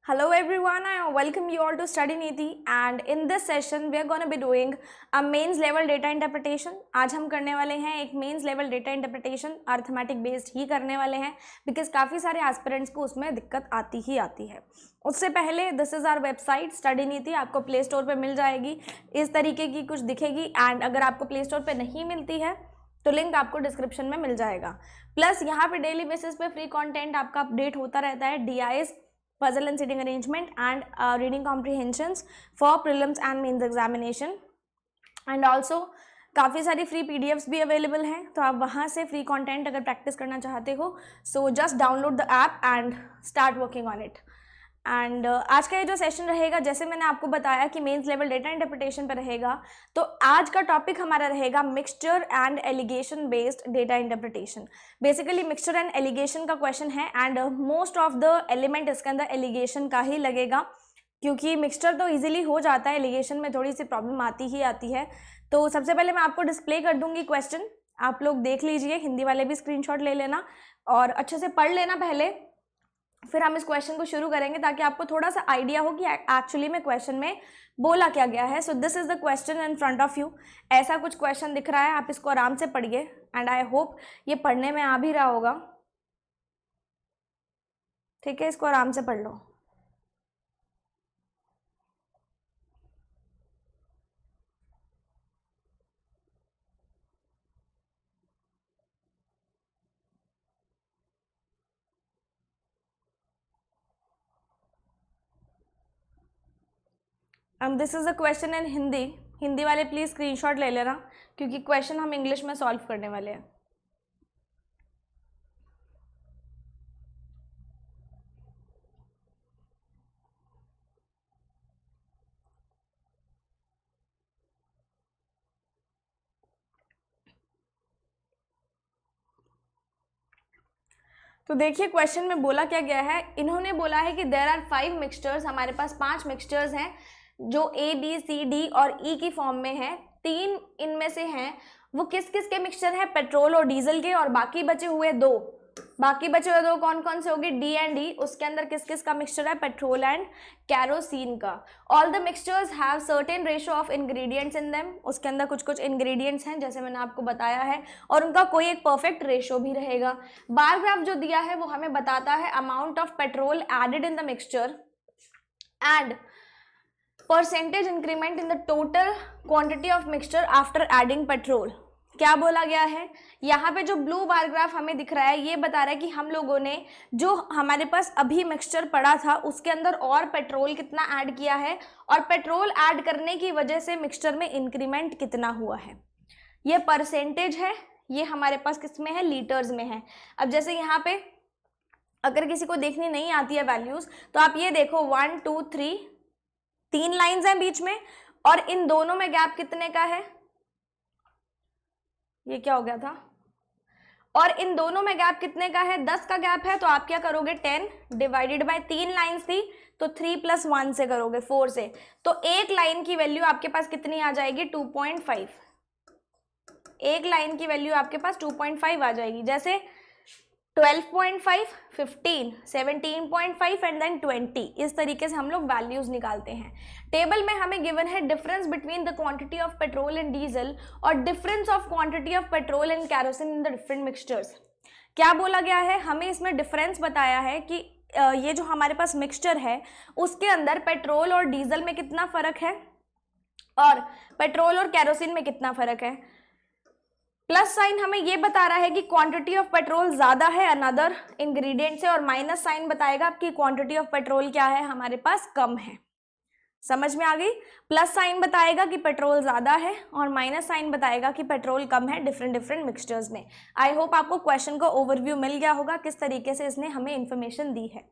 Hello everyone, I welcome you all to Study Niti and in this session we are going to be doing a mains level data interpretation. आज हम करने वाले हैं एक mains level data interpretation arithmetic based ही करने वाले हैं बिकॉज काफ़ी सारे एस्पिरेंट्स को उसमें दिक्कत आती ही आती है. उससे पहले this is our website Study Niti, आपको प्ले स्टोर पर मिल जाएगी, इस तरीके की कुछ दिखेगी. एंड अगर आपको प्ले स्टोर पर नहीं मिलती है तो लिंक आपको डिस्क्रिप्शन में मिल जाएगा. प्लस यहाँ पे डेली बेसिस पे फ्री कंटेंट आपका अपडेट होता रहता है. DIs puzzle and sitting arrangement and reading comprehensions for prelims and mains examination and also काफ़ी सारी फ्री PDFs भी अवेलेबल हैं, तो आप वहाँ से फ्री कंटेंट अगर प्रैक्टिस करना चाहते हो so just download the app and start working on it. And आज का ये जो सेशन रहेगा, जैसे मैंने आपको बताया कि मेंस लेवल डेटा इंटरप्रिटेशन पर रहेगा, तो आज का टॉपिक हमारा रहेगा mixture and allegation based data interpretation. Basically mixture and allegation का क्वेश्चन है and most of the element इसके अंदर एलिगेशन का ही लगेगा, क्योंकि मिक्सचर तो इजीली हो जाता है, एलिगेशन में थोड़ी सी प्रॉब्लम आती ही आती है. तो सबसे पहले मैं आपको डिस्प्ले कर दूंगी क्वेश्चन, आप लोग देख लीजिए, हिंदी वाले भी स्क्रीनशॉट ले लेना और अच्छे से पढ़ लेना पहले, फिर हम इस क्वेश्चन को शुरू करेंगे ताकि आपको थोड़ा सा आइडिया हो कि एक्चुअली में क्वेश्चन में बोला क्या गया है. So this is the question in front of you. ऐसा कुछ क्वेश्चन दिख रहा है, आप इसको आराम से पढ़िए एंड आई होप ये पढ़ने में आ भी रहा होगा. ठीक है, इसको आराम से पढ़ लो. This is a question in Hindi. Hindi वाले प्लीज स्क्रीनशॉट ले लेना, क्योंकि क्वेश्चन हम इंग्लिश में सॉल्व करने वाले हैं. तो देखिए क्वेश्चन में बोला क्या गया है. इन्होंने बोला है कि देयर आर 5 मिक्सचर्स, हमारे पास 5 मिक्सचर्स हैं जो A B C D और E की फॉर्म में है. 3 इनमें से हैं वो किस किस के मिक्सचर है, पेट्रोल और डीजल के, और बाकी बचे हुए दो कौन कौन से होंगे, D एंड E. उसके अंदर किस किस का मिक्सचर है, पेट्रोल एंड कैरोसिन का. All the mixtures have certain ratio of ingredients in them. उसके अंदर कुछ कुछ इंग्रेडिएंट्स हैं जैसे मैंने आपको बताया है, और उनका कोई एक परफेक्ट रेशियो भी रहेगा. बार ग्राफ जो दिया है वो हमें बताता है amount of petrol added in the mixture and percentage increment in the total quantity of mixture after adding petrol. क्या बोला गया है यहाँ पे, जो ब्लू बार ग्राफ हमें दिख रहा है ये बता रहा है कि हम लोगों ने जो हमारे पास अभी मिक्सचर पड़ा था उसके अंदर और पेट्रोल कितना ऐड किया है, और पेट्रोल ऐड करने की वजह से मिक्सचर में इंक्रीमेंट कितना हुआ है. ये परसेंटेज है, ये हमारे पास किस में है, लीटर्स में है. अब जैसे यहाँ पे अगर किसी को देखनी नहीं आती है वैल्यूज, तो आप ये देखो 1 2 3 3 लाइंस हैं बीच में, और इन दोनों में गैप कितने का है, ये क्या हो गया था, और इन दोनों में गैप कितने का है, 10 का गैप है. तो आप क्या करोगे, 10 डिवाइडेड बाय 3 लाइंस थी तो 3 + 1 से करोगे, 4 से. तो एक लाइन की वैल्यू आपके पास कितनी आ जाएगी, 2.5. एक लाइन की वैल्यू आपके पास 2.5 आ जाएगी. जैसे 12.5, 15, 17.5 एंड देन 20. इस तरीके से हम लोग वैल्यूज निकालते हैं. टेबल में हमें गिवन है difference between the quantity of petrol and diesel और difference of quantity of petrol and kerosene in the different mixtures. क्या बोला गया है, हमें इसमें डिफरेंस बताया है कि ये जो हमारे पास मिक्सचर है उसके अंदर पेट्रोल और डीजल में कितना फर्क है और पेट्रोल और कैरोसिन में कितना फर्क है. प्लस साइन हमें ये बता रहा है कि क्वांटिटी ऑफ पेट्रोल ज्यादा है अनदर इंग्रेडिएंट से, और माइनस साइन बताएगा कि क्वांटिटी ऑफ पेट्रोल क्या है, हमारे पास कम है. समझ में आ गई. प्लस साइन बताएगा कि पेट्रोल ज्यादा है और माइनस साइन बताएगा कि पेट्रोल कम है डिफरेंट मिक्सचर्स में. आई होप आपको क्वेश्चन का ओवरव्यू मिल गया होगा किस तरीके से इसने हमें इंफॉर्मेशन दी है.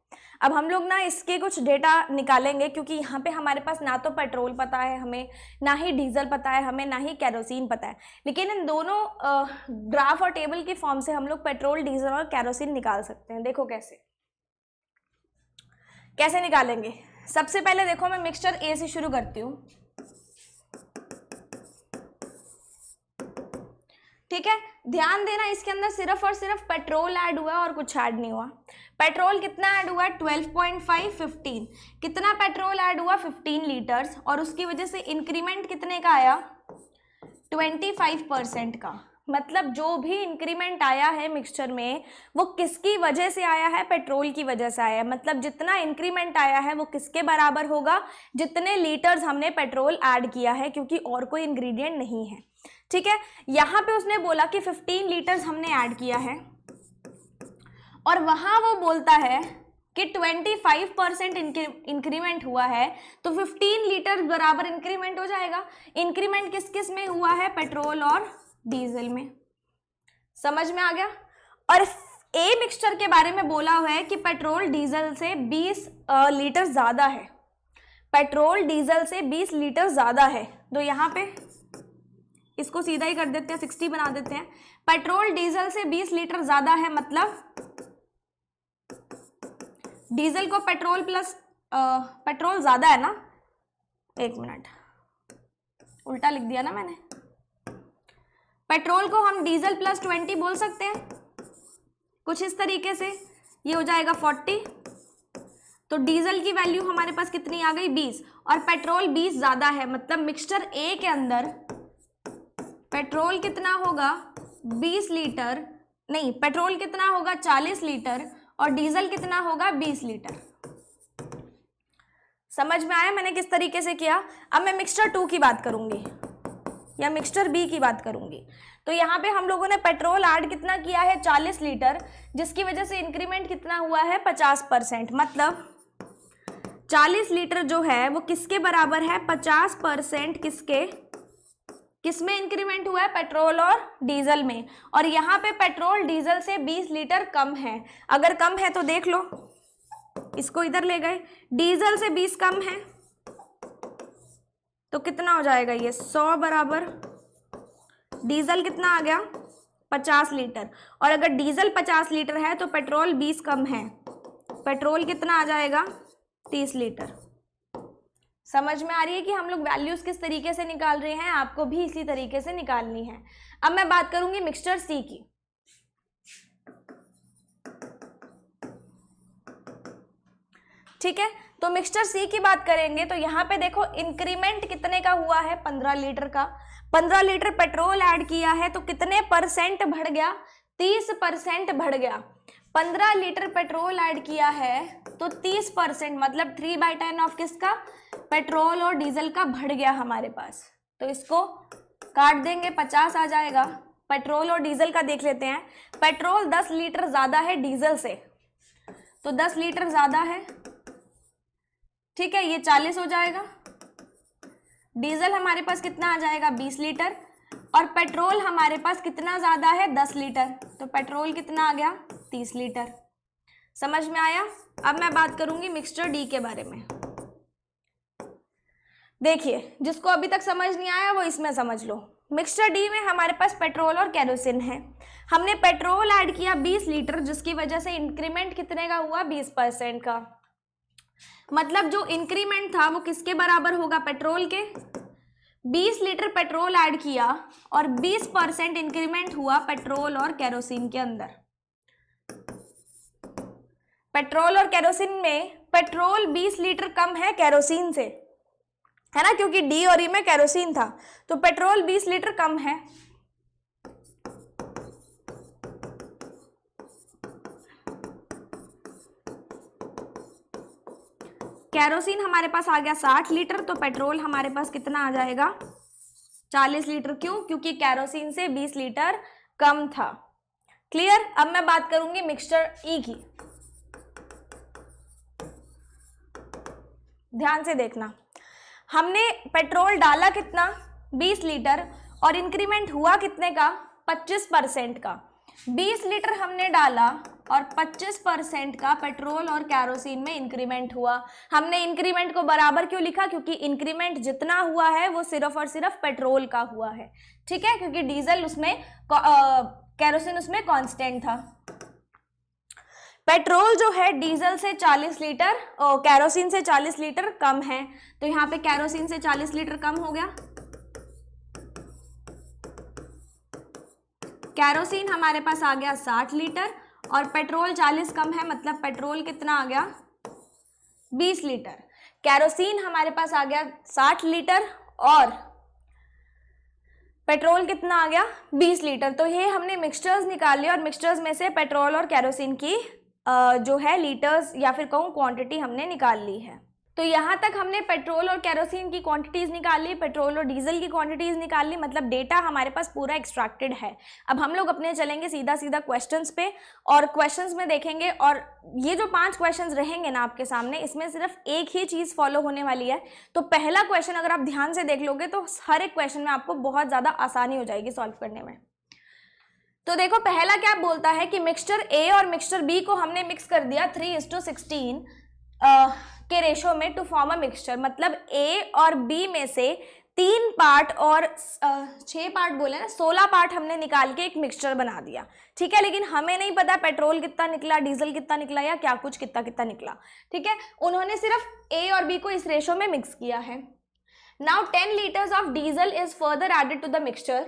अब हम लोग ना इसके कुछ डेटा निकालेंगे, क्योंकि यहाँ पे हमारे पास ना तो पेट्रोल पता है हमें, ना ही डीजल पता है हमें, ना ही कैरोसिन पता है. लेकिन इन दोनों ग्राफ और टेबल की फॉर्म से हम लोग पेट्रोल, डीजल और कैरोसिन निकाल सकते हैं. देखो कैसे निकालेंगे. सबसे पहले देखो मैं मिक्सचर ए से शुरू करती हूँ. ठीक है, ध्यान देना इसके अंदर सिर्फ और सिर्फ पेट्रोल ऐड हुआ है और कुछ ऐड नहीं हुआ। पेट्रोल कितना ऐड हुआ है 12.5 15, कितना पेट्रोल ऐड हुआ 15 लीटर्स, और उसकी वजह से इंक्रीमेंट कितने का आया 25% का। मतलब जो भी इंक्रीमेंट आया है मिक्सचर में वो किसकी वजह से आया है, पेट्रोल की वजह से आया है। मतलब जितना इंक्रीमेंट आया है वो किसके बराबर होगा, जितने लीटर्स हमने पेट्रोल ऐड किया है, क्योंकि और कोई इंग्रेडिएंट नहीं है। ठीक है, यहाँ पे उसने बोला कि 15 लीटर्स हमने ऐड किया है और वहां वो बोलता है कि 25% इंक्रीमेंट हुआ है, तो 15 लीटर बराबर इंक्रीमेंट हो जाएगा। इंक्रीमेंट किस किस में हुआ है, पेट्रोल और डीजल में। समझ में आ गया। और ए मिक्सचर के बारे में बोला हुआ है कि पेट्रोल डीजल से 20 लीटर ज्यादा है, पेट्रोल डीजल से 20 लीटर ज्यादा है। तो यहाँ पे इसको सीधा ही कर देते हैं, 60 बना देते हैं। पेट्रोल डीजल से 20 लीटर ज्यादा है, मतलब डीजल को पेट्रोल प्लस पेट्रोल ज्यादा है ना, एक मिनट उल्टा लिख दिया ना मैंने। पेट्रोल को हम डीजल प्लस 20 बोल सकते हैं कुछ इस तरीके से, ये हो जाएगा 40। तो डीजल की वैल्यू हमारे पास कितनी आ गई 20, और पेट्रोल 20 ज्यादा है, मतलब मिक्सचर ए के अंदर पेट्रोल कितना होगा 20 लीटर, नहीं पेट्रोल कितना होगा 40 लीटर और डीजल कितना होगा 20 लीटर। समझ में आया मैंने किस तरीके से किया। अब मैं मिक्सचर 2 की बात करूंगी या मिक्सचर बी की बात करूंगी। तो यहाँ पे हम लोगों ने पेट्रोल ऐड कितना किया है 40 लीटर, जिसकी वजह से इंक्रीमेंट कितना हुआ है 50%। मतलब 40 लीटर जो है वो किसके बराबर है 50% किसमें इंक्रीमेंट हुआ है, पेट्रोल और डीजल में। और यहाँ पे पेट्रोल डीजल से 20 लीटर कम है। अगर कम है तो देख लो, इसको इधर ले गए, डीजल से 20 कम है तो कितना हो जाएगा ये 100 बराबर डीजल कितना आ गया 50 लीटर। और अगर डीजल 50 लीटर है तो पेट्रोल 20 कम है, पेट्रोल कितना आ जाएगा 30 लीटर। समझ में आ रही है कि हम लोग वैल्यूज किस तरीके से निकाल रहे हैं, आपको भी इसी तरीके से निकालनी है। अब मैं बात करूंगी मिक्सचर सी की। ठीक है, तो मिक्सचर सी की बात करेंगे तो यहाँ पे देखो इंक्रीमेंट कितने का हुआ है 15 लीटर का। 15 लीटर पेट्रोल ऐड किया है तो कितने परसेंट बढ़ गया 30% बढ़ गया। 15 लीटर पेट्रोल ऐड किया है तो 30%, मतलब 3/10 ऑफ किसका, पेट्रोल और डीजल का बढ़ गया हमारे पास। तो इसको काट देंगे 50 आ जाएगा। पेट्रोल और डीजल का देख लेते हैं। पेट्रोल 10 लीटर ज्यादा है डीजल से, तो 10 लीटर ज्यादा है, ठीक है, ये 40 हो जाएगा। डीजल हमारे पास कितना आ जाएगा 20 लीटर, और पेट्रोल हमारे पास कितना ज्यादा है 10 लीटर, तो पेट्रोल कितना आ गया 30 लीटर। समझ में आया। अब मैं बात करूंगी मिक्सचर डी के बारे में। देखिए, जिसको अभी तक समझ नहीं आया वो इसमें समझ लो। मिक्सचर डी में हमारे पास पेट्रोल और केरोसिन है। हमने पेट्रोल ऐड किया 20 लीटर, जिसकी वजह से इंक्रीमेंट कितने का हुआ 20% का। मतलब जो इंक्रीमेंट था वो किसके बराबर होगा, पेट्रोल के। 20 लीटर पेट्रोल ऐड किया और 20% इंक्रीमेंट हुआ पेट्रोल और केरोसिन के अंदर। पेट्रोल और केरोसिन में पेट्रोल 20 लीटर कम है केरोसिन से, है ना, क्योंकि डी और ई में केरोसिन था, तो पेट्रोल 20 लीटर कम है। केरोसिन हमारे पास आ गया 60 लीटर, तो पेट्रोल हमारे पास कितना आ जाएगा 40 लीटर। क्यों, क्योंकि केरोसिन से 20 लीटर कम था। क्लियर। अब मैं बात करूंगी मिक्सचर ई की। ध्यान से देखना, हमने पेट्रोल डाला कितना 20 लीटर और इंक्रीमेंट हुआ कितने का 25% का। 20 लीटर हमने डाला और 25% का पेट्रोल और केरोसिन में इंक्रीमेंट हुआ। हमने इंक्रीमेंट को बराबर क्यों लिखा, क्योंकि इंक्रीमेंट जितना हुआ है वो सिर्फ और सिर्फ पेट्रोल का हुआ है, ठीक है, क्योंकि डीजल उसमें केरोसिन उसमें कांस्टेंट था। पेट्रोल जो है डीजल से 40 लीटर केरोसिन से 40 लीटर कम है, तो यहाँ पे केरोसिन से 40 लीटर कम हो गया। कैरोसिन हमारे पास आ गया 60 लीटर और पेट्रोल 40 कम है, मतलब पेट्रोल कितना आ गया 20 लीटर। कैरोसिन हमारे पास आ गया 60 लीटर और पेट्रोल कितना आ गया 20 लीटर। तो ये हमने मिक्सचर्स निकाले और मिक्सचर्स में से पेट्रोल और कैरोसिन की जो है लीटर्स या फिर कहूँ क्वांटिटी हमने निकाल ली है। तो यहाँ तक हमने पेट्रोल और कैरोसिन की क्वांटिटीज़ निकाल ली, पेट्रोल और डीजल की क्वांटिटीज़ निकाल ली, मतलब डेटा हमारे पास पूरा एक्सट्रैक्टेड है। अब हम लोग अपने चलेंगे सीधा सीधा क्वेश्चंस पे और क्वेश्चंस में देखेंगे। और ये जो 5 क्वेश्चंस रहेंगे ना आपके सामने, इसमें सिर्फ एक ही चीज़ फॉलो होने वाली है। तो पहला क्वेश्चन अगर आप ध्यान से देख लोगे तो हर एक क्वेश्चन में आपको बहुत ज़्यादा आसानी हो जाएगी सॉल्व करने में। तो देखो पहला क्या बोलता है कि मिक्सचर ए और मिक्सचर बी को हमने मिक्स कर दिया 3:16 के रेशो में टू फॉर्म अ मिक्सचर। मतलब ए और बी में से 3 पार्ट और 6 पार्ट बोले ना, 16 पार्ट हमने निकाल के एक मिक्सचर बना दिया। ठीक है, लेकिन हमें नहीं पता पेट्रोल कितना निकला, डीजल कितना निकला या क्या कुछ कितना कितना निकला। ठीक है, उन्होंने सिर्फ ए और बी को इस रेशो में मिक्स किया है। Now 10 litres of diesel is further added to the mixture.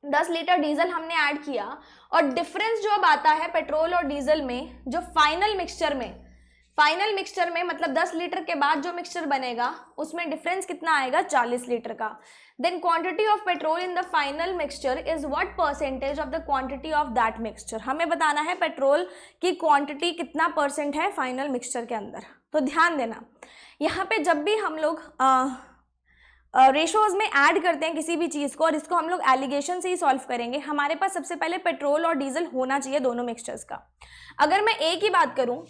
10 litre diesel हमने ऐड किया और डिफरेंस जो अब आता है पेट्रोल और डीजल में, जो फाइनल मिक्सचर में मतलब 10 लीटर के बाद जो मिक्सचर बनेगा उसमें डिफरेंस कितना आएगा 40 लीटर का। Then quantity of petrol in the final mixture is what percentage of the quantity of that mixture. हमें बताना है पेट्रोल की क्वांटिटी कितना परसेंट है फाइनल मिक्सचर के अंदर। तो ध्यान देना, यहाँ पे जब भी हम लोग रेशोज में ऐड करते हैं किसी भी चीज़ को और इसको हम लोग एलिगेशन से ही सॉल्व करेंगे, हमारे पास सबसे पहले पेट्रोल और डीजल होना चाहिए दोनों मिक्सचर्स का। अगर मैं ए की बात करूं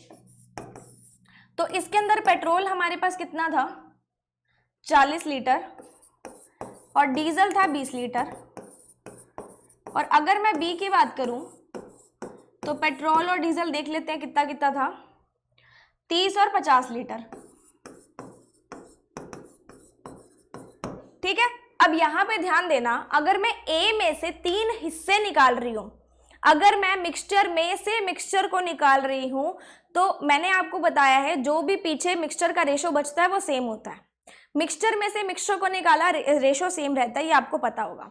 तो इसके अंदर पेट्रोल हमारे पास कितना था 40 लीटर और डीजल था 20 लीटर। और अगर मैं बी की बात करूं तो पेट्रोल और डीजल देख लेते हैं कितना कितना था, 30 और 50 लीटर। ठीक है, अब यहाँ पे ध्यान देना, अगर मैं ए में से 3 हिस्से निकाल रही हूँ, अगर मैं मिक्सचर में से मिक्सचर को निकाल रही हूँ तो मैंने आपको बताया है जो भी पीछे मिक्सचर का रेशो बचता है वो सेम होता है। मिक्सचर में से मिक्सचर को निकाला, रेशो सेम रहता है, ये आपको पता होगा।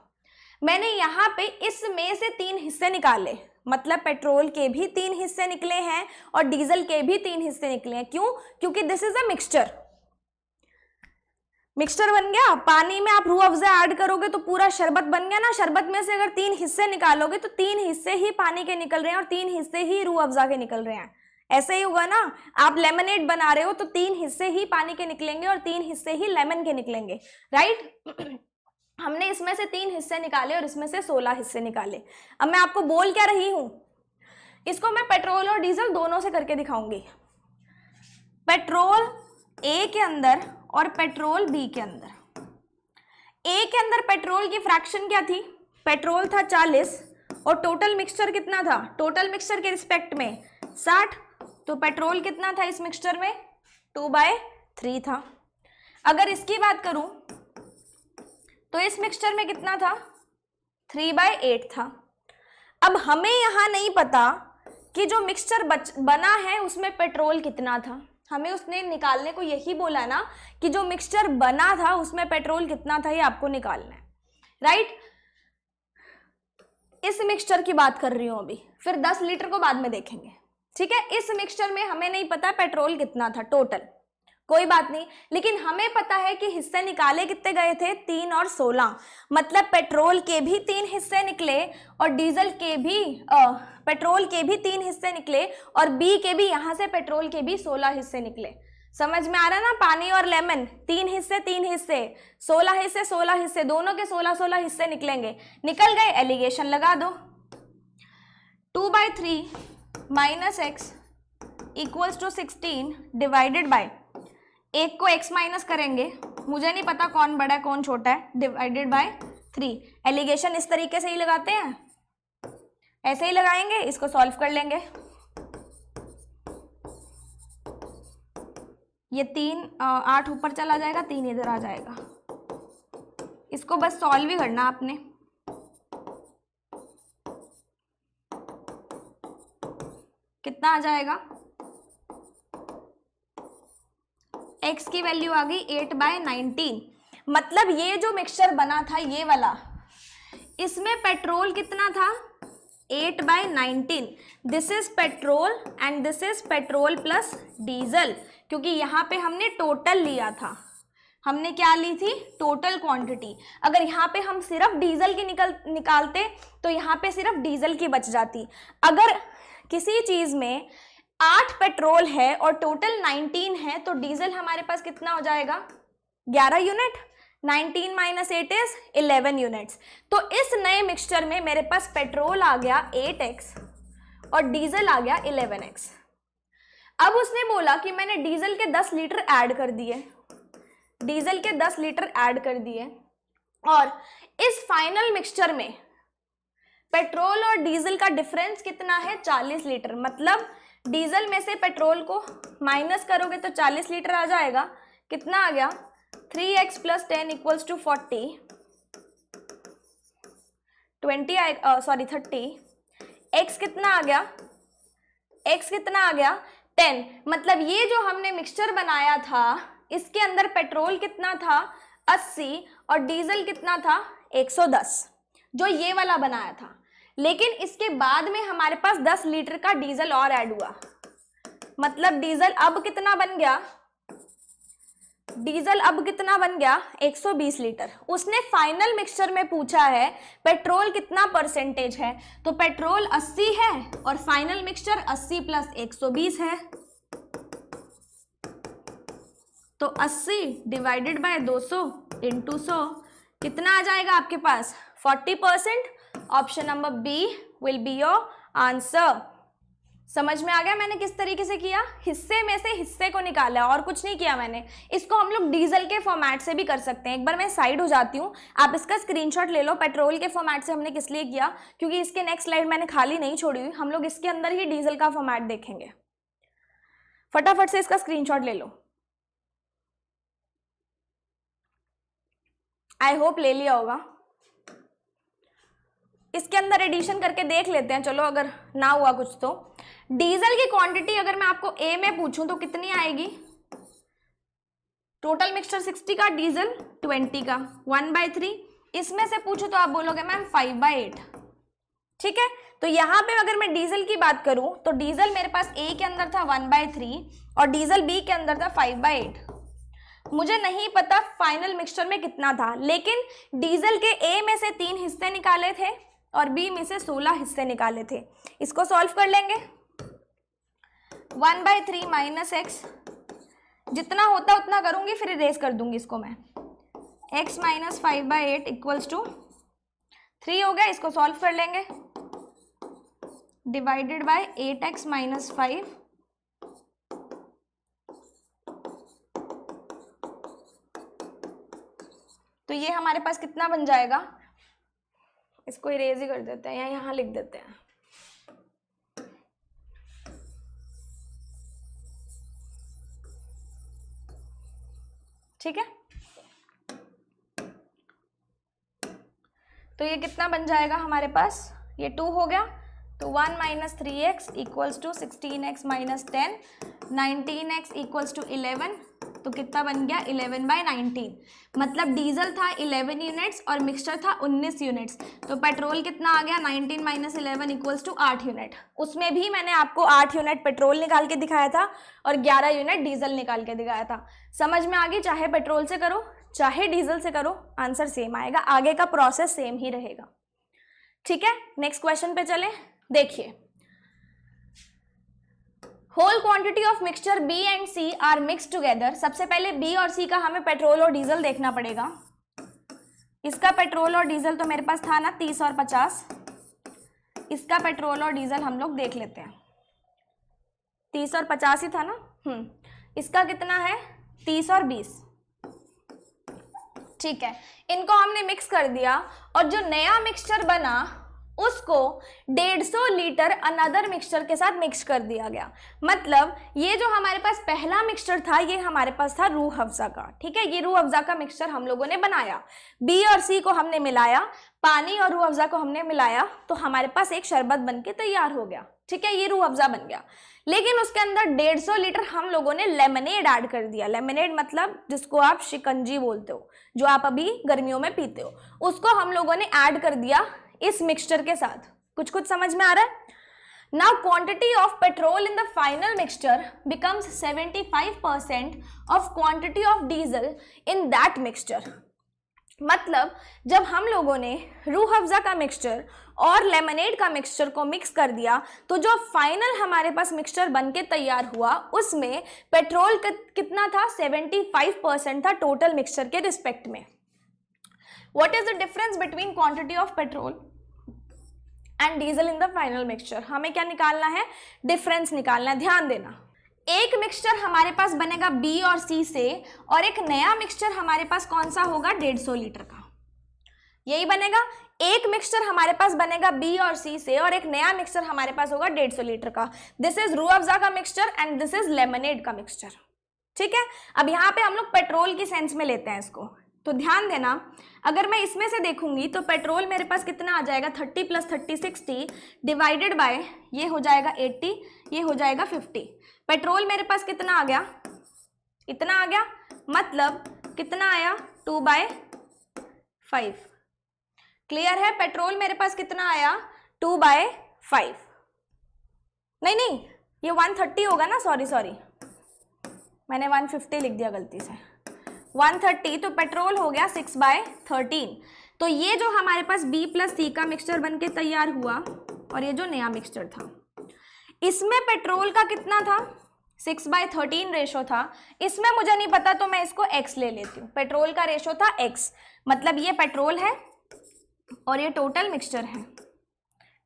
मैंने यहाँ पे इसमें से 3 हिस्से निकाले, मतलब पेट्रोल के भी 3 हिस्से निकले हैं और डीजल के भी 3 हिस्से निकले हैं। क्यों? क्योंकि this is a mixture. Mixture बन गया, पानी में आप रूह अफ़ज़ा ऐड करोगे तो पूरा शरबत बन गया ना। शरबत में से अगर 3 हिस्से निकालोगे तो 3 हिस्से ही पानी के निकल रहे हैं और 3 हिस्से ही रूह अफ़ज़ा के निकल रहे हैं। ऐसे ही होगा ना, आप लेमनेड बना रहे हो तो 3 हिस्से ही पानी के निकलेंगे और 3 हिस्से ही लेमन के निकलेंगे, राइट। हमने इसमें से 3 हिस्से निकाले और इसमें से 16 हिस्से निकाले। अब मैं आपको बोल क्या रही हूं, इसको मैं पेट्रोल और डीजल दोनों से करके दिखाऊंगी। पेट्रोल ए के अंदर और पेट्रोल बी के अंदर। ए के अंदर पेट्रोल की फ्रैक्शन क्या थी, पेट्रोल था 40 और टोटल मिक्सचर कितना था, टोटल मिक्सचर के रिस्पेक्ट में 60। तो पेट्रोल कितना था इस मिक्सचर में 2/3 था। अगर इसकी बात करूं तो इस मिक्सचर में कितना था 3/8 था। अब हमें यहां नहीं पता कि जो मिक्सचर बना है उसमें पेट्रोल कितना था, हमें उसने निकालने को यही बोला ना कि जो मिक्सचर बना था उसमें पेट्रोल कितना था, ये आपको निकालना है, राइट। इस मिक्सचर की बात कर रही हूं अभी, फिर 10 लीटर को बाद में देखेंगे। ठीक है, इस मिक्सचर में हमें नहीं पता पेट्रोल कितना था टोटल, कोई बात नहीं, लेकिन हमें पता है कि हिस्से निकाले कितने गए थे 3 और 16। मतलब पेट्रोल के भी 3 हिस्से निकले और डीजल के भी पेट्रोल के भी 3 हिस्से निकले और बी के भी, यहाँ से पेट्रोल के भी 16 हिस्से निकले। समझ में आ रहा ना, पानी और लेमन 3 हिस्से 3 हिस्से 16 हिस्से 16 हिस्से, दोनों के 16 हिस्से निकलेंगे। निकल गए, एलिगेशन लगा दो। 2/3 minus X equals to 16 divided by, एक को x माइनस करेंगे, मुझे नहीं पता कौन बड़ा है कौन छोटा है, डिवाइडेड बाय 3। एलिगेशन इस तरीके से ही लगाते हैं, ऐसे ही लगाएंगे, इसको सॉल्व कर लेंगे। ये 3 8 ऊपर चला जाएगा, 3 इधर आ जाएगा, इसको बस सॉल्व ही करना आपने। कितना आ जाएगा, x की वैल्यू आ गई 8/19। मतलब ये जो मिक्सचर बना था ये वाला, इसमें पेट्रोल कितना था 8/19, this is petrol and this is petrol plus diesel, क्योंकि यहाँ पे हमने टोटल लिया था, हमने क्या ली थी, टोटल क्वांटिटी। अगर यहाँ पे हम सिर्फ डीजल की निकालते तो यहाँ पे सिर्फ डीजल की बच जाती। अगर किसी चीज में 8 पेट्रोल है और टोटल 19 है तो डीजल हमारे पास कितना हो जाएगा, 11 यूनिट। 19 - 8 is 11 units. तो इस नए मिक्सचर में मेरे पास पेट्रोल आ गया 8x और डीजल आ गया 11x। अब उसने बोला कि मैंने डीजल के 10 लीटर ऐड कर दिए, डीजल के 10 लीटर ऐड कर दिए, और इस फाइनल मिक्सचर में पेट्रोल और डीजल का डिफरेंस कितना है, 40 लीटर। मतलब डीजल में से पेट्रोल को माइनस करोगे तो 40 लीटर आ जाएगा। कितना आ गया, 3x + 10 = 40, 30। x कितना आ गया, x कितना आ गया, 10। मतलब ये जो हमने मिक्सचर बनाया था इसके अंदर पेट्रोल कितना था, 80, और डीजल कितना था, 110, जो ये वाला बनाया था। लेकिन इसके बाद में हमारे पास 10 लीटर का डीजल और ऐड हुआ। मतलब डीजल अब कितना बन गया, डीजल अब कितना बन गया, 120 लीटर। उसने फाइनल मिक्सचर में पूछा है पेट्रोल कितना परसेंटेज है, तो पेट्रोल 80 है और फाइनल मिक्सचर 80 + 120 है। तो 80 / 200 × 100 कितना आ जाएगा आपके पास, 40%। Option number B will be your answer. समझ में आ गया मैंने किस तरीके से किया, हिस्से में से हिस्से को निकाला और कुछ नहीं किया मैंने। इसको हम लोग डीजल के फॉर्मेट से भी कर सकते हैं। एक बार मैं साइड हो जाती हूँ, आप इसका स्क्रीनशॉट ले लो। पेट्रोल के फॉर्मेट से हमने किस लिए किया, क्योंकि इसके नेक्स्ट स्लाइड मैंने खाली नहीं छोड़ी हुई, हम लोग इसके अंदर ही डीजल का फॉर्मेट देखेंगे। फटाफट से इसका स्क्रीनशॉट ले लो। आई होप ले लिया होगा। इसके अंदर एडिशन करके देख लेते हैं, चलो अगर ना हुआ कुछ तो। डीजल की क्वांटिटी अगर मैं आपको ए में पूछूं तो कितनी आएगी, टोटल मिक्सचर 60 का, डीजल 20 का, 1/3। इसमें से पूछूं तो आप बोलोगे मैम 5/8। ठीक है, तो यहाँ पे अगर मैं डीजल की बात करूं तो डीजल मेरे पास ए के अंदर था 1/3 और डीजल बी के अंदर था 5/8। मुझे नहीं पता फाइनल मिक्सचर में कितना था, लेकिन डीजल के ए में से 3 हिस्से निकाले थे और बी में से 16 हिस्से निकाले थे। इसको सॉल्व कर लेंगे। 1/3 - x, जितना होता उतना करूंगी, फिर इरेज कर दूंगी इसको मैं। x - 5/8 = 3 हो गया। इसको सॉल्व कर लेंगे। डिवाइडेड बाय 8x - 5, तो ये हमारे पास कितना बन जाएगा, इसको इरेज ही कर देते हैं या यहाँ लिख देते हैं। ठीक है, तो ये कितना बन जाएगा हमारे पास, ये 2 हो गया। तो 1 - 3x = 16x - 10, 19x = 11, तो कितना बन गया, 11/19। मतलब डीजल था 11 यूनिट्स और मिक्सचर था 19 यूनिट्स। तो पेट्रोल कितना आ गया, 19 - 11 = 8 यूनिट। उसमें भी मैंने आपको 8 यूनिट पेट्रोल निकाल के दिखाया था और 11 यूनिट डीजल निकाल के दिखाया था। समझ में आ गई, चाहे पेट्रोल से करो चाहे डीजल से करो, आंसर सेम आएगा, आगे का प्रोसेस सेम ही रहेगा। ठीक है, नेक्स्ट क्वेश्चन पे चले। देखिए, whole quantity of mixture B and C are mix together. सबसे पहले बी और सी का हमें पेट्रोल और डीजल देखना पड़ेगा। इसका पेट्रोल और डीजल तो मेरे पास था ना 30 और 50। इसका पेट्रोल और डीजल हम लोग देख लेते हैं, 30 और 50 ही था ना। इसका कितना है, 30 और 20। ठीक है, इनको हमने मिक्स कर दिया और जो नया मिक्सचर बना उसको 150 लीटर अनदर मिक्सचर के साथ मिक्स कर दिया गया। मतलब ये जो हमारे पास पहला मिक्सचर था ये हमारे पास था रूह अफ़ज़ा का। ठीक है, ये रूह अफ़ज़ा का मिक्सचर हम लोगों ने बनाया, बी और सी को हमने मिलाया, पानी और रूह अफ़ज़ा को हमने मिलाया, तो हमारे पास एक शरबत बनके तैयार हो गया। ठीक है, ये रूह अफ़ज़ा बन गया। लेकिन उसके अंदर 150 लीटर हम लोगों ने लेमनेड ऐड कर दिया। लेमनेड मतलब जिसको आप शिकंजी बोलते हो, जो आप अभी गर्मियों में पीते हो, उसको हम लोगों ने ऐड कर दिया इस मिक्सचर के साथ। कुछ कुछ समझ में आ रहा है? Now quantity of petrol in the final mixture becomes 75% of quantity of diesel in that mixture. मतलब जब हम लोगों ने रूह अफ़ज़ा का मिक्सचर और लेमनेड का मिक्सचर को मिक्स कर दिया तो जो फाइनल हमारे पास मिक्सचर बनके तैयार हुआ उसमें पेट्रोल कितना था? 75% था टोटल मिक्सचर के रिस्पेक्ट में. What is the difference between quantity of petrol and diesel in the final mixture? हमें क्या निकालना है? डिफरेंस निकालना है. ध्यान देना, एक मिक्सचर हमारे पास बनेगा बी और सी से और एक नया मिक्सचर हमारे पास कौन सा होगा? 150 लीटर का. यही बनेगा. एक मिक्सचर हमारे पास बनेगा बी और सी से और एक नया मिक्सचर हमारे पास होगा 150 लीटर का. दिस इज रूह अफ़ज़ा का mixture and this is lemonade का मिक्सचर. ठीक है. अब यहाँ पे हम लोग पेट्रोल की सेंस में लेते हैं इसको. तो ध्यान देना, अगर मैं इसमें से देखूंगी तो पेट्रोल मेरे पास कितना आ जाएगा? 30 + 30 60 डिवाइडेड बाय ये हो जाएगा 80, ये हो जाएगा 50. पेट्रोल मेरे पास कितना आ गया? इतना आ गया. मतलब कितना आया? 2/5. क्लियर है? पेट्रोल मेरे पास कितना आया? 2/5. नहीं, ये 130 होगा ना. सॉरी, मैंने 150 लिख दिया गलती से. 130, तो पेट्रोल हो गया 6/13. तो ये जो हमारे पास B + C का मिक्सचर बनके तैयार हुआ और ये जो नया मिक्सचर था इसमें पेट्रोल का कितना था? 6/13 रेशो था. इसमें मुझे नहीं पता तो मैं इसको x ले लेती हूँ. पेट्रोल का रेशो था x, मतलब ये पेट्रोल है और ये टोटल मिक्सचर है.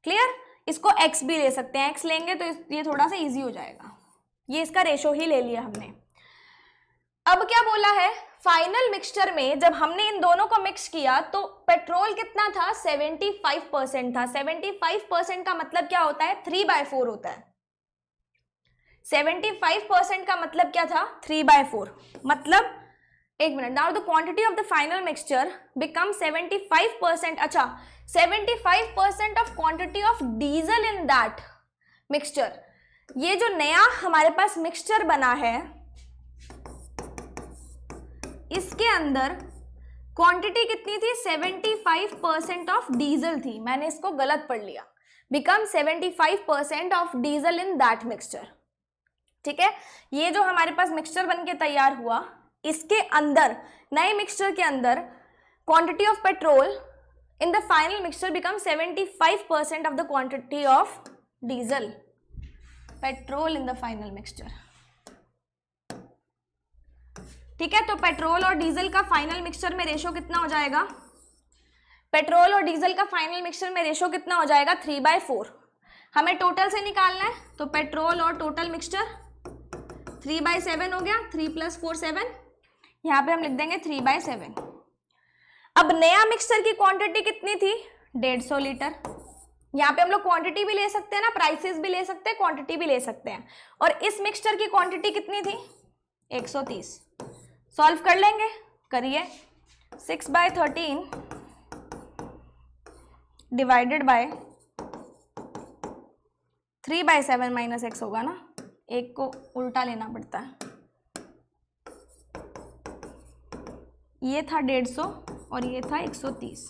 क्लियर? इसको x भी ले सकते हैं. x लेंगे तो ये थोड़ा सा इजी हो जाएगा. ये इसका रेशो ही ले लिया हमने. अब क्या बोला है? फाइनल मिक्सचर में जब हमने इन दोनों को मिक्स किया तो पेट्रोल कितना था? 75% था. 75% का मतलब क्या होता है? 3/4 होता है. 75% का मतलब क्या था? 3/4. मतलब एक minute. Now the quantity of the final mixture become 75%. अच्छा, 75% of quantity of diesel in that mixture. ये जो नया हमारे पास मिक्सचर बना है इसके अंदर क्वांटिटी कितनी थी? 75% ऑफ डीजल थी. मैंने इसको गलत पढ़ लिया. Become 75% of diesel in that mixture. ठीक है. ये जो हमारे पास मिक्सचर बनके तैयार हुआ इसके अंदर, नए मिक्सचर के अंदर quantity of petrol in the final mixture become 75% of the quantity of diesel. Petrol in the final mixture. ठीक है. तो पेट्रोल और डीजल का फाइनल मिक्सचर में रेशो कितना हो जाएगा? पेट्रोल और डीजल का फाइनल मिक्सचर में रेशो कितना हो जाएगा? 3/4. हमें टोटल से निकालना है तो पेट्रोल और टोटल मिक्सचर 3/7 हो गया. 3 + 4 7. यहाँ पे हम लिख देंगे 3/7. अब नया मिक्सचर की क्वांटिटी कितनी थी? 150 लीटर. यहाँ पे हम लोग क्वांटिटी भी ले सकते हैं ना, प्राइसेस भी ले सकते हैं, क्वांटिटी भी ले सकते हैं. और इस मिक्सचर की क्वांटिटी कितनी थी? 130. सॉल्व कर लेंगे. करिए. 6/13 डिवाइडेड बाय 3/7 - x होगा ना. एक को उल्टा लेना पड़ता है. ये था 150 और ये था 130.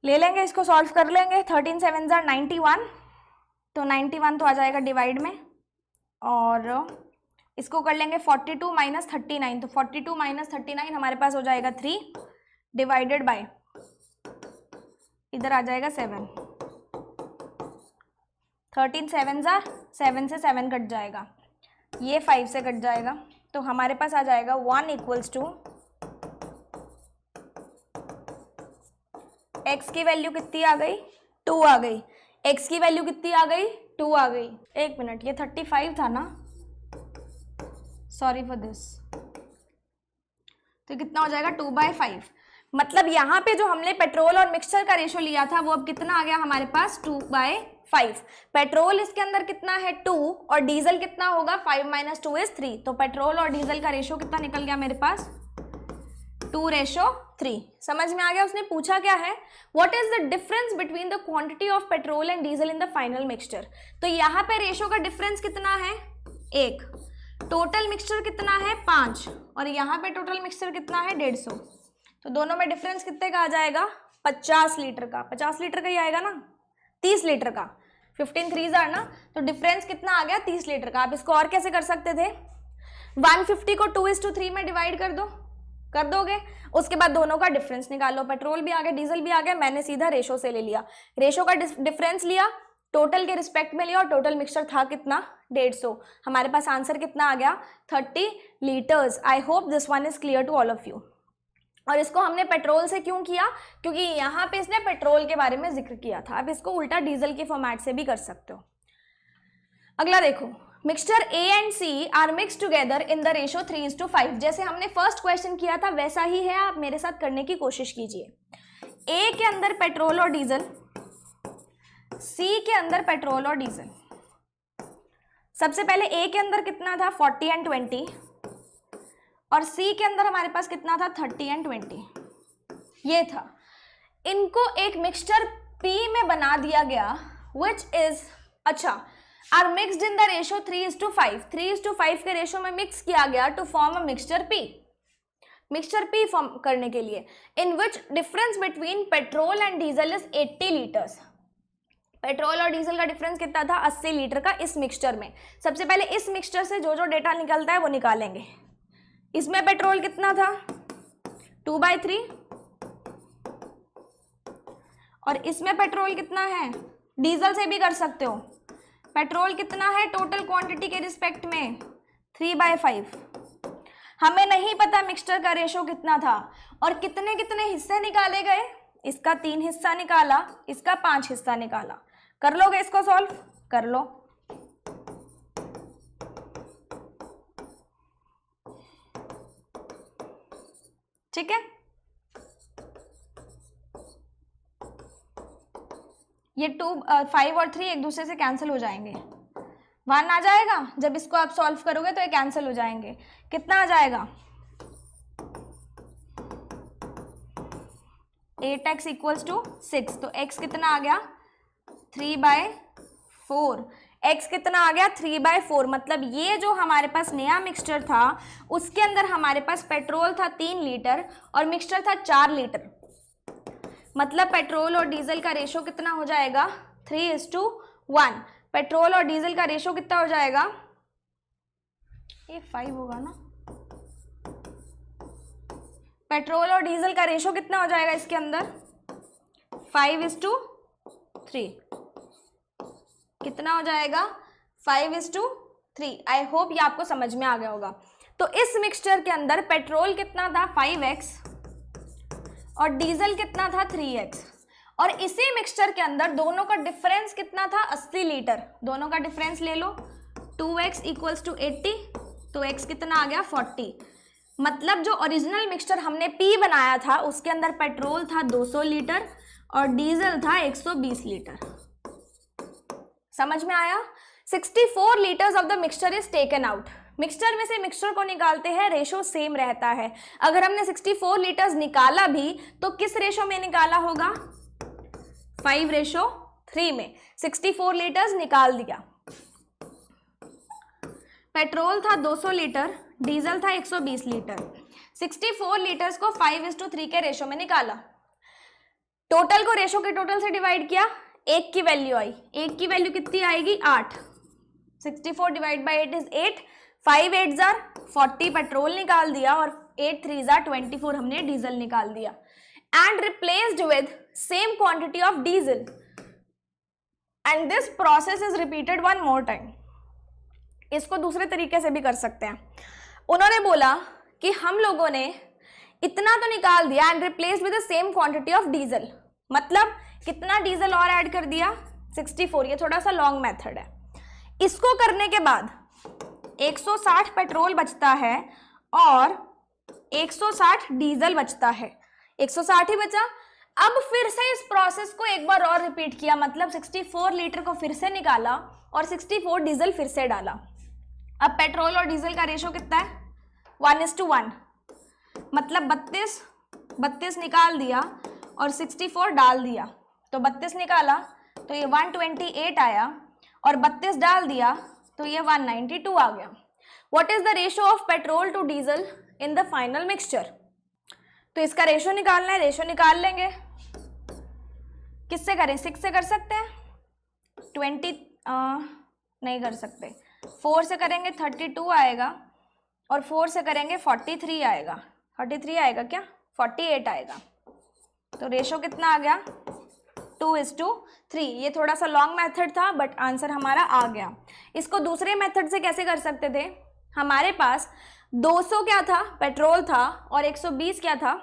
ले लेंगे, इसको सॉल्व कर लेंगे. 13 7 = 91. तो 91 तो आ जाएगा डिवाइड में और इसको कर लेंगे 42 - 39. तो 42 - 39 हमारे पास हो जाएगा 3 डिवाइडेड बाय इधर आ जाएगा 7. 13 7 = 7 से 7 कट जाएगा. ये 5 से कट जाएगा. तो हमारे पास आ जाएगा 1 = x की वैल्यू कितनी आ गई? 2 आ गई. x की वैल्यू कितनी आ गई? 2 आ गई. एक मिनट, ये 35 था ना. Sorry for this. तो कितना हो जाएगा? 2/5. मतलब यहाँ पे जो हमने पेट्रोल और मिक्सचर का रेशो लिया था वो अब कितना आ गया हमारे पास? 2/5. पेट्रोल इसके अंदर कितना है? 2 और डीजल कितना होगा? 5 - 2 = 3. तो पेट्रोल और डीजल का रेशो कितना निकल गया मेरे पास? 2:3. समझ में आ गया? उसने पूछा क्या है? What is the difference between the quantity of petrol and diesel in the final mixture. तो यहाँ पे रेशो का डिफरेंस कितना है? 1. टोटल मिक्सचर कितना है? 5. और यहाँ पे टोटल मिक्सचर कितना है? 150. तो दोनों में डिफरेंस कितने का आ जाएगा? 50 लीटर का. 50 लीटर का ही आएगा ना. 30 लीटर का, 15 3s ना, तो डिफरेंस कितना आ गया 30 लीटर का। आप इसको और कैसे कर सकते थे, 150 को 2:3 में डिवाइड कर दो, कर दोगे, उसके बाद दोनों का डिफरेंस निकालो, पेट्रोल भी आ गया डीजल भी आ गया, मैंने सीधा रेशो से ले लिया, रेशो का डिफरेंस लिया, टोटल के रिस्पेक्ट में लिया, और टोटल मिक्सचर था कितना 150, हमारे पास आंसर कितना आ गया 30 litres. I hope this one is clear to all of you. और इसको हमने पेट्रोल से क्यों किया, क्योंकि यहाँ पे इसने पेट्रोल के बारे में जिक्र किया था, अब इसको उल्टा डीजल के फॉर्मेट से भी कर सकते हो। अगला देखो, mixture A and C are mix together in the ratio 3:5। जैसे हमने फर्स्ट क्वेश्चन किया था वैसा ही है, आप मेरे साथ करने की कोशिश कीजिए। ए के अंदर पेट्रोल और डीजल, सी के अंदर पेट्रोल और डीजल। सबसे पहले ए के अंदर कितना था 40 and 20, और सी के अंदर हमारे पास कितना था 30 and 20, ये था। इनको एक मिक्सचर पी में बना दिया गया, विच इज अच्छा are mixed in the ratio 3:5, 3:5 के रेशो में मिक्स किया गया to form a mixture P, mixture P फॉर्म करने के लिए, in which difference between petrol and diesel is 80 litres. पेट्रोल और डीजल का डिफरेंस कितना था 80 लीटर का इस मिक्सचर में। सबसे पहले इस मिक्सचर से जो जो डेटा निकलता है वो निकालेंगे। इसमें पेट्रोल कितना था 2/3, और इसमें पेट्रोल कितना है, डीजल से भी कर सकते हो, पेट्रोल कितना है टोटल क्वांटिटी के रिस्पेक्ट में 3/5। हमें नहीं पता मिक्सचर का रेशो कितना था, और कितने कितने हिस्से निकाले गए, इसका 3 हिस्सा निकाला, इसका 5 हिस्सा निकाला। कर लोगे इसको सॉल्व, कर लो। ठीक है, ये 5 और 3 एक दूसरे से कैंसिल हो जाएंगे, 1 आ जाएगा, जब इसको आप सॉल्व करोगे तो ये कैंसिल हो जाएंगे। कितना आ जाएगा 8x = 6, तो x कितना आ गया 3/4, x कितना आ गया 3/4। मतलब ये जो हमारे पास नया मिक्सचर था उसके अंदर हमारे पास पेट्रोल था 3 लीटर और मिक्सचर था 4 लीटर। मतलब पेट्रोल और डीजल का रेशो कितना हो जाएगा 3:1। पेट्रोल और डीजल का रेशो कितना हो जाएगा, ये 5 होगा ना, पेट्रोल और डीजल का रेशो कितना हो जाएगा इसके अंदर 5:3। कितना हो जाएगा 5:3। आई होप ये आपको समझ में आ गया होगा। तो इस मिक्सचर के अंदर पेट्रोल कितना था 5x और डीजल कितना था 3x, और इसी मिक्सचर के अंदर दोनों का डिफरेंस कितना था 80 लीटर। दोनों का डिफरेंस ले लो, 2x = 80, तो x कितना आ गया 40। मतलब जो ओरिजिनल मिक्सचर हमने P बनाया था उसके अंदर पेट्रोल था 200 लीटर और डीजल था 120 लीटर। समझ में आया। 64 litres of the mixture is taken out. Mixture में से मिक्सचर को निकालते हैं, रेशो सेम रहता है। अगर हमने 64 लीटर्स निकाला भी तो किस रेशो में निकाला होगा 5:3 में। 64 लीटर्स निकाल दिया, पेट्रोल था 200 लीटर, डीजल था 120 लीटर। 64 लीटर्स को 5:3 के रेशो में निकाला, टोटल को रेशो के टोटल से डिवाइड किया, एक की वैल्यू आई, एक की वैल्यू कितनी आएगी 8। 64 / 8 इज 8, 5 8s are 40 पेट्रोल निकाल दिया और 8 3s are 24 हमने डीजल निकाल दिया। And replaced with same quantity of diesel and this process is repeated 1 more time. इसको दूसरे तरीके से भी कर सकते हैं। उन्होंने बोला कि हम लोगों ने इतना तो निकाल दिया and replaced with the same quantity of diesel, मतलब कितना डीजल और ऐड कर दिया 64। ये थोड़ा सा लॉन्ग मेथड है। इसको करने के बाद 160 पेट्रोल बचता है और 160 डीजल बचता है, 160 ही बचा। अब फिर से इस प्रोसेस को एक बार और रिपीट किया, मतलब 64 लीटर को फिर से निकाला और 64 डीजल फिर से डाला। अब पेट्रोल और डीजल का रेशो कितना है 1:1, मतलब 32 निकाल दिया और 64 डाल दिया, तो 32 निकाला तो ये 128 आया और 32 डाल दिया तो ये 192 आ गया। What is the ratio of petrol to diesel in the final mixture. तो इसका रेशो निकालना है, रेशो निकाल लेंगे। किससे करें, 6 से कर सकते हैं, 20 नहीं कर सकते, 4 से करेंगे 32 आएगा और 4 से करेंगे 43 आएगा। 43 आएगा क्या? 48 आएगा। तो रेशो कितना आ गया? 2:3। ये थोड़ा सा लॉन्ग मेथड था बट आंसर हमारा आ गया। इसको दूसरे मेथड से कैसे कर सकते थे? हमारे पास 200 क्या था? पेट्रोल था और 120 क्या था?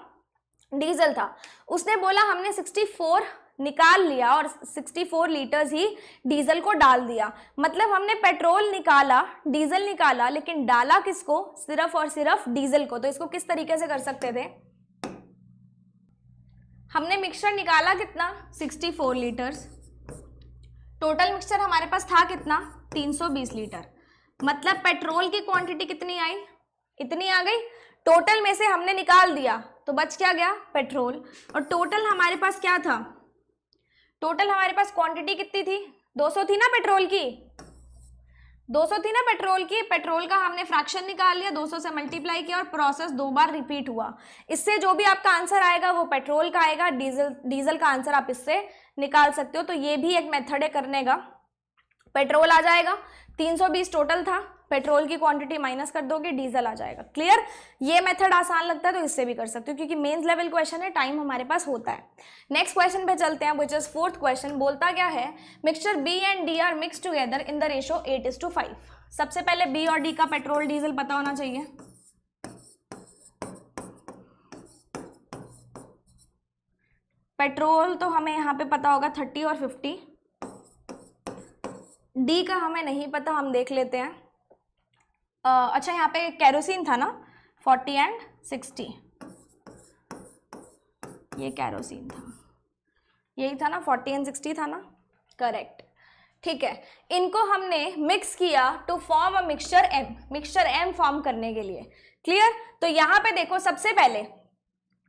डीजल था। उसने बोला हमने 64 निकाल लिया और 64 लीटर्स ही डीजल को डाल दिया। मतलब हमने पेट्रोल निकाला, डीजल निकाला, लेकिन डाला किसको? सिर्फ और सिर्फ डीजल को। तो इसको किस तरीके से कर सकते थे? हमने मिक्सचर निकाला कितना? 64 लीटर्स। टोटल मिक्सचर हमारे पास था कितना? 320 लीटर। मतलब पेट्रोल की क्वांटिटी कितनी आई? इतनी आ गई। टोटल में से हमने निकाल दिया तो बच क्या गया? पेट्रोल। और टोटल हमारे पास क्या था? टोटल हमारे पास क्वांटिटी कितनी थी? 200 थी ना पेट्रोल की? 200 थी ना पेट्रोल की? पेट्रोल का हमने फ्रैक्शन निकाल लिया, 200 से मल्टीप्लाई किया और प्रोसेस 2 बार रिपीट हुआ। इससे जो भी आपका आंसर आएगा वो पेट्रोल का आएगा। डीजल का आंसर आप इससे निकाल सकते हो। तो ये भी एक मेथड है करने का। पेट्रोल आ जाएगा, 320 टोटल था, पेट्रोल की क्वांटिटी माइनस कर दोगे, डीजल आ जाएगा। क्लियर? ये मेथड आसान लगता है तो इससे भी कर सकते हो क्योंकि मेंस लेवल क्वेश्चन है, टाइम हमारे पास होता है। नेक्स्ट क्वेश्चन पे चलते हैं, व्हिच इज 4th क्वेश्चन। बोलता क्या है? Mixture B and D are mix together in the ratio 8:5। सबसे पहले बी और डी का पेट्रोल डीजल पता होना चाहिए। पेट्रोल तो हमें यहाँ पे पता होगा 30 और 50। डी का हमें नहीं पता, हम देख लेते हैं। अच्छा, यहाँ पे कैरोसिन था ना, 40 एंड 60। ये कैरोसिन था, यही था ना, 40 एंड 60 था ना? करेक्ट। ठीक है, इनको हमने मिक्स किया to form a mixture M. Mixture M form करने के लिए। क्लियर? तो यहाँ पे देखो, सबसे पहले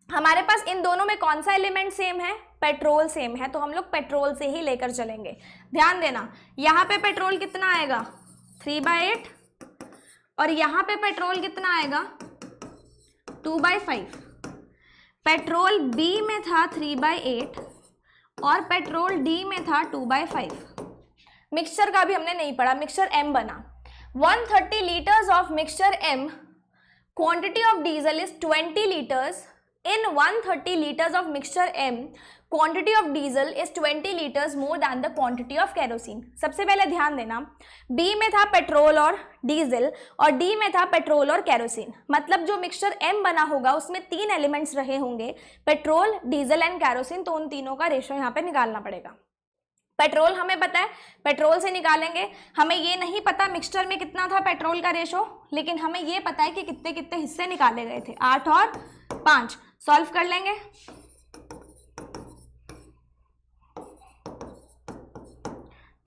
हमारे पास इन दोनों में कौन सा एलिमेंट सेम है? पेट्रोल सेम है, तो हम लोग पेट्रोल से ही लेकर चलेंगे। ध्यान देना, यहाँ पे पेट्रोल कितना आएगा? 3/8 और यहाँ पे पेट्रोल कितना आएगा? 2/5। पेट्रोल बी में था 3/8 और पेट्रोल डी में था 2/5। मिक्सचर का भी हमने नहीं पढ़ा, मिक्सचर एम बना। 130 litres of mixture M, quantity of diesel is 20 litres. In 130 liters of mixture M, quantity of diesel is 20 liters more than the quantity of kerosene. सबसे पहले ध्यान देना, B में था पेट्रोल और डीजल और D में था पेट्रोल और केरोसिन। मतलब जो मिक्सचर M बना होगा उसमें 3 एलिमेंट्स रहे होंगे, पेट्रोल, डीजल एंड केरोसिन। तो उन तीनों का रेशो यहाँ पे निकालना पड़ेगा। पेट्रोल हमें पता है, पेट्रोल से निकालेंगे। हमें ये नहीं पता मिक्सचर में कितना था पेट्रोल का रेशो, लेकिन हमें ये पता है कि कितने कितने हिस्से निकाले गए थे, 8 और 5। सॉल्व कर लेंगे।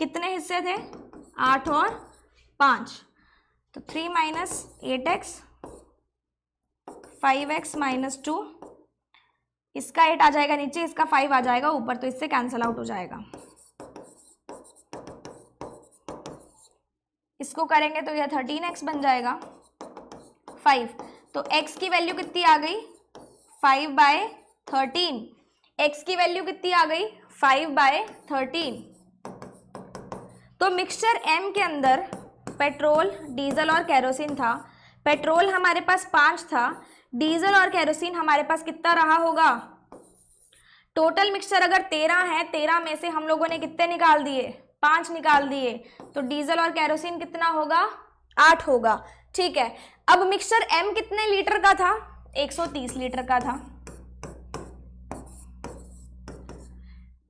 कितने हिस्से थे? 8 और 5। तो 3 - 8x, 5x - 2, इसका 8 आ जाएगा नीचे, इसका 5 आ जाएगा ऊपर, तो इससे कैंसल आउट हो जाएगा। इसको करेंगे तो यह 13x बन जाएगा 5। तो x की वैल्यू कितनी आ गई? 5/13। x की वैल्यू कितनी आ गई? 5/13। तो मिक्सचर M के अंदर पेट्रोल, डीजल और केरोसिन था। पेट्रोल हमारे पास 5 था, डीजल और केरोसिन हमारे पास कितना रहा होगा? टोटल मिक्सचर अगर 13 है, 13 में से हम लोगों ने कितने निकाल दिए? 5 निकाल दिए। तो डीजल और केरोसिन कितना होगा? 8 होगा। ठीक है, अब मिक्सचर M कितने लीटर का था? 130 लीटर का था।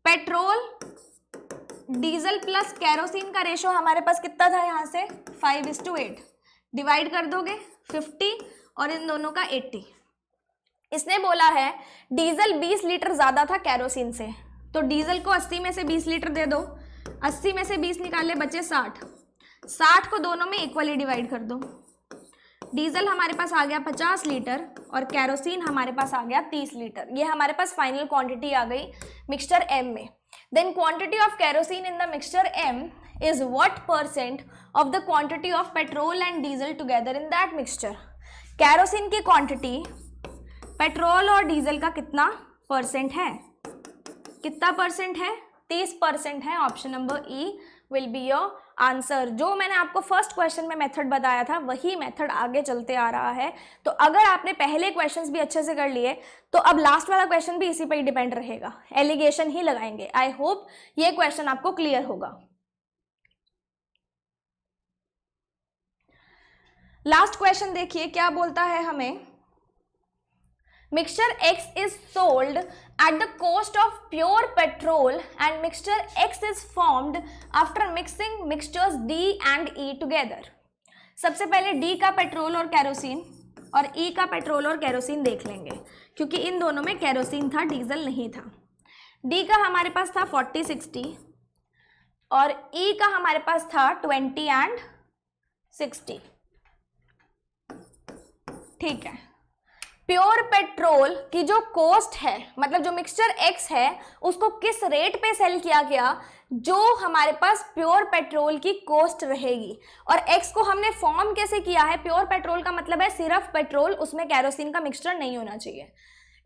पेट्रोल, डीजल प्लस केरोसिन का रेशो हमारे पास कितना था? यहाँ से 5:8। डिवाइड कर दोगे 50 और इन दोनों का 80। इसने बोला है डीजल 20 लीटर ज्यादा था केरोसिन से, तो डीजल को 80 में से 20 लीटर दे दो। 80 में से 20 निकाले, बचे 60। 60 को दोनों में इक्वली डिवाइड कर दो। डीजल हमारे पास आ गया 50 लीटर और केरोसिन हमारे पास आ गया 30 लीटर। ये हमारे पास फाइनल क्वांटिटी आ गई मिक्सचर M में। Then quantity of kerosene in the mixture M is what % of the quantity of petrol and diesel together in that mixture. Kerosene की क्वांटिटी पेट्रोल और डीजल का कितना % है? कितना % है? 30% है। Option number E will be your answer. जो मैंने आपको फर्स्ट क्वेश्चन में मेथड बताया था वही मेथड आगे चलते आ रहा है। तो अगर आपने पहले क्वेश्चंस भी अच्छे से कर लिए तो अब लास्ट वाला क्वेश्चन भी इसी पे ही डिपेंड रहेगा, एलिगेशन ही लगाएंगे। आई होप ये क्वेश्चन आपको क्लियर होगा। लास्ट क्वेश्चन देखिए क्या बोलता है हमें। Mixture X is sold at the cost of pure petrol and mixture X is formed after mixing mixtures D and E together। सबसे पहले D का पेट्रोल और केरोसिन और E का पेट्रोल और केरोसिन देख लेंगे, क्योंकि इन दोनों में केरोसिन था, डीजल नहीं था। D का हमारे पास था 40-60 और E का हमारे पास था 20 and 60। ठीक है, प्योर पेट्रोल की जो कॉस्ट है, मतलब जो मिक्सचर X है उसको किस रेट पे सेल किया गया, जो हमारे पास प्योर पेट्रोल की कॉस्ट रहेगी। और X को हमने फॉर्म कैसे किया है, प्योर पेट्रोल का मतलब है सिर्फ पेट्रोल, उसमें केरोसिन का मिक्सचर नहीं होना चाहिए।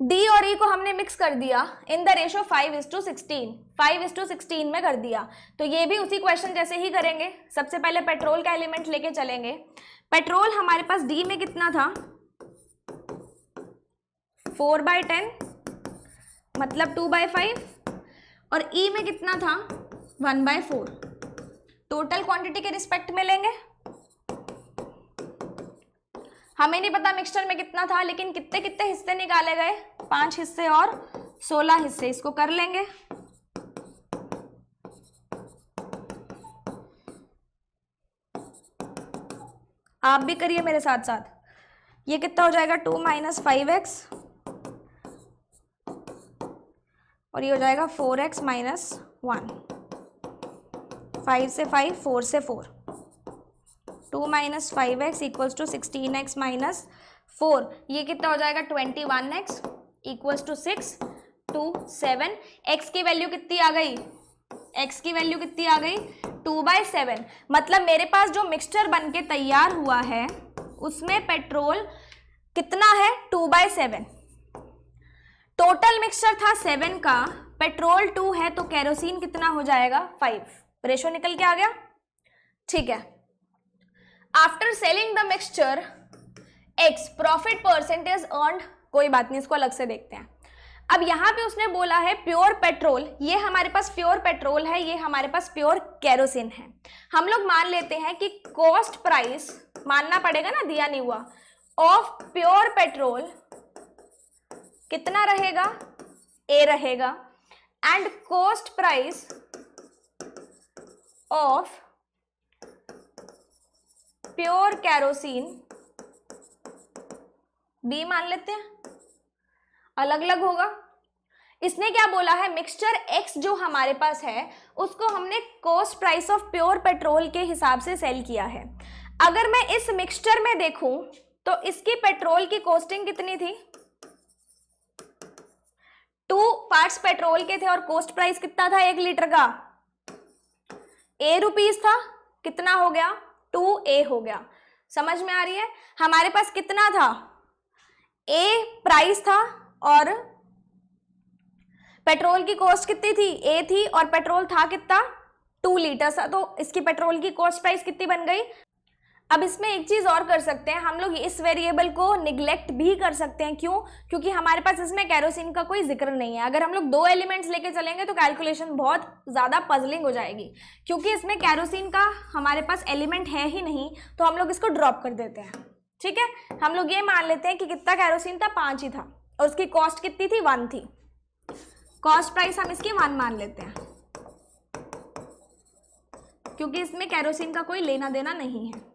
D और E को हमने मिक्स कर दिया इन द रेशो 5:16, 5:16 में कर दिया। तो ये भी उसी क्वेश्चन जैसे ही करेंगे। सबसे पहले पेट्रोल का एलिमेंट लेके चलेंगे। पेट्रोल हमारे पास D में कितना था, 4/10 मतलब 2/5 और E में कितना था 1/4। टोटल क्वांटिटी के रिस्पेक्ट में लेंगे। हमें नहीं पता मिक्सचर में कितना था, लेकिन कितने कितने हिस्से निकाले गए, 5 हिस्से और 16 हिस्से। इसको कर लेंगे। आप भी करिए मेरे साथ साथ। ये कितना हो जाएगा 2 - 5x और ये हो जाएगा 4x - 1। 5 से 5, 4 से 4। 2 - 5x इक्वल्स टू 16x - 4। ये कितना हो जाएगा 21x इक्वल्स टू 6 2 7। x की वैल्यू कितनी आ गई, x की वैल्यू कितनी आ गई 2/7। मतलब मेरे पास जो मिक्सचर बन के तैयार हुआ है उसमें पेट्रोल कितना है 2/7। टोटल मिक्सचर था 7 का, पेट्रोल 2 है तो केरोसिन कितना हो जाएगा 5। रेशो निकल के आ गया। ठीक है, after selling the mixture X profit percentage earned, कोई बात नहीं, इसको अलग से देखते हैं। अब यहाँ पे उसने बोला है प्योर पेट्रोल, ये हमारे पास प्योर पेट्रोल है, ये हमारे पास प्योर केरोसिन है। हम लोग मान लेते हैं कि कॉस्ट प्राइस, मानना पड़ेगा ना, दिया नहीं हुआ, ऑफ प्योर पेट्रोल कितना रहेगा, A रहेगा, and cost price of pure kerosene B मान लेते हैं, अलग अलग होगा। इसने क्या बोला है, मिक्सचर X जो हमारे पास है उसको हमने cost price of pure petrol के हिसाब से सेल किया है। अगर मैं इस मिक्सचर में देखूं तो इसकी पेट्रोल की कॉस्टिंग कितनी थी, 2 पार्ट्स पेट्रोल के थे और कॉस्ट प्राइस कितना था 1 लीटर का, A रुपीस था, कितना हो गया 2A हो गया। समझ में आ रही है, हमारे पास कितना था, A प्राइस था और पेट्रोल की कॉस्ट कितनी थी, A थी, और पेट्रोल था कितना 2 लीटर था, तो इसकी पेट्रोल की कॉस्ट प्राइस कितनी बन गई। अब इसमें एक चीज और कर सकते हैं, हम लोग इस वेरिएबल को निग्लेक्ट भी कर सकते हैं। क्यों, क्योंकि हमारे पास इसमें केरोसिन का कोई जिक्र नहीं है। अगर हम लोग 2 एलिमेंट्स लेके चलेंगे तो कैलकुलेशन बहुत ज्यादा पजलिंग हो जाएगी, क्योंकि इसमें केरोसिन का हमारे पास एलिमेंट है ही नहीं, तो हम लोग इसको ड्रॉप कर देते हैं। ठीक है, हम लोग ये मान लेते हैं कि कितना केरोसिन था, 5 ही था, और उसकी कॉस्ट कितनी थी 1 थी। कॉस्ट प्राइस हम इसकी 1 मान लेते हैं, क्योंकि इसमें केरोसिन का कोई लेना देना नहीं है।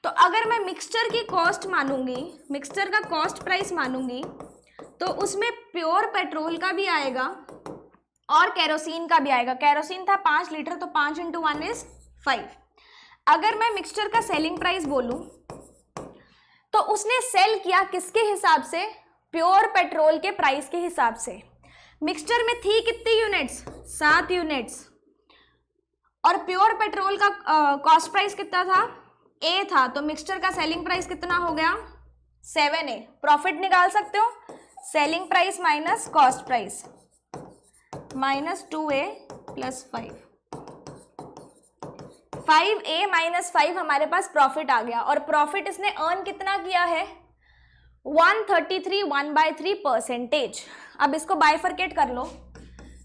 तो अगर मैं मिक्सचर की कॉस्ट मानूंगी, मिक्सचर का कॉस्ट प्राइस मानूंगी, तो उसमें प्योर पेट्रोल का भी आएगा और केरोसिन का भी आएगा। केरोसिन था 5 लीटर, तो 5 × 1 = 5। अगर मैं मिक्सचर का सेलिंग प्राइस बोलूं तो उसने सेल किया किसके हिसाब से, प्योर पेट्रोल के प्राइस के हिसाब से। मिक्सचर में थी कितनी यूनिट्स, 7 यूनिट्स, और प्योर पेट्रोल का कॉस्ट प्राइस कितना था, A था, तो मिक्सचर का सेलिंग प्राइस कितना हो गया 7A। प्रॉफिट निकाल सकते हो, selling price minus cost price -2A plus 5, 5A minus 5 हमारे पास प्रॉफिट आ गया, और प्रॉफिट इसने अर्न कितना किया है 133 1/3%। अब इसको बाइफरकेट कर लो,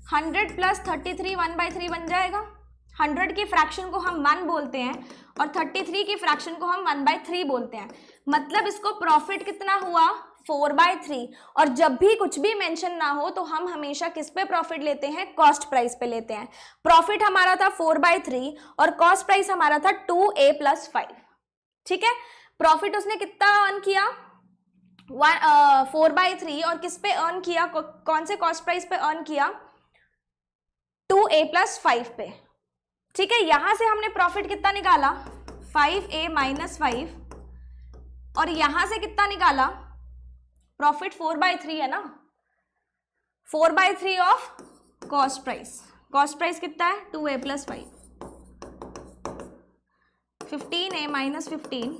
100 प्लस 33 1/3 बन जाएगा। 100 की फ्रैक्शन को हम 1 बोलते हैं और 33 की फ्रैक्शन को हम 1/3 बोलते हैं, मतलब इसको प्रॉफिट कितना हुआ 4/3। और जब भी कुछ भी मेंशन ना हो तो हम हमेशा किस पे प्रॉफिट लेते हैं, कॉस्ट प्राइस पे लेते हैं। प्रॉफिट हमारा था 4/3 और कॉस्ट प्राइस हमारा था 2A + 5। ठीक है, प्रॉफिट उसने कितना अर्न किया 4/3, और किस पे अर्न किया, कौन से कॉस्ट प्राइस पे अर्न किया 2A + 5 पे। ठीक है, यहां से हमने प्रॉफिट कितना निकाला 5A - 5, और यहां से कितना निकाला प्रॉफिट 4/3 है ना, 4/3 of cost price. Cost price कितना है 2A + 5, 15A - 15,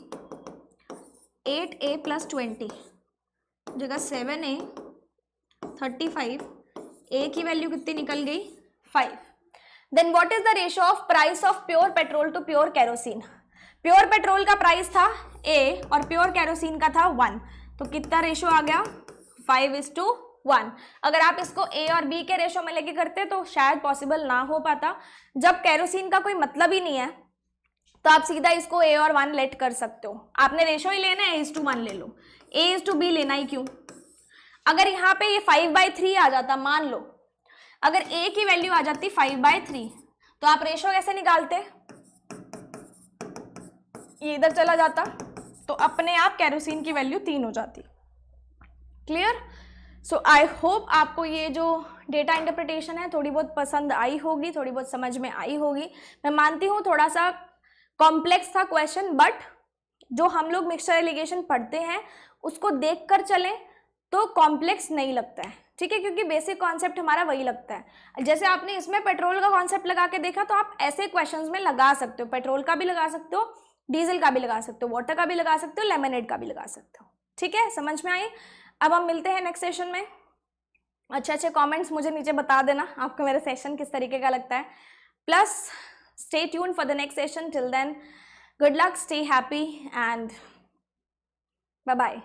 8A + 20 जगह 7A, 35, A की वैल्यू कितनी निकल गई 5। Then what is the ratio of price of pure petrol to pure kerosene. Pure petrol का प्राइस था A और प्योर केरोसिन का था 1, तो कितना रेशियो आ गया 5:1। अगर आप इसको A और B के रेशियो में लेके करते तो शायद पॉसिबल ना हो पाता। जब केरोसिन का कोई मतलब ही नहीं है तो आप सीधा इसको A और 1 लेट कर सकते हो। आपने रेशियो ही लेना है A:1 ले लो, A:B लेना ही क्यों। अगर यहाँ पे ये 5/3 आ जाता, मान लो अगर A की वैल्यू आ जाती 5/3, तो आप रेशियो कैसे निकालते, ये इधर चला जाता तो अपने आप केरोसिन की वैल्यू 3 हो जाती। क्लियर। सो आई होप आपको ये जो डेटा इंटरप्रिटेशन है थोड़ी बहुत पसंद आई होगी, थोड़ी बहुत समझ में आई होगी। मैं मानती हूँ थोड़ा सा कॉम्प्लेक्स था क्वेश्चन, बट जो हम लोग मिक्सचर एलिगेशन पढ़ते हैं उसको देख कर चलें तो कॉम्प्लेक्स नहीं लगता है। ठीक है, क्योंकि बेसिक कॉन्सेप्ट हमारा वही लगता है। जैसे आपने इसमें पेट्रोल का कॉन्सेप्ट लगा के देखा, तो आप ऐसे क्वेश्चंस में लगा सकते हो, पेट्रोल का भी लगा सकते हो, डीजल का भी लगा सकते हो, वाटर का भी लगा सकते हो, लेमनेड का भी लगा सकते हो। ठीक है, समझ में आई। अब हम मिलते हैं नेक्स्ट सेशन में। अच्छे कमेंट्स मुझे नीचे बता देना आपको मेरा सेशन किस तरीके का लगता है। Plus stay tuned for the next session. Till then, good luck, stay happy and bye bye.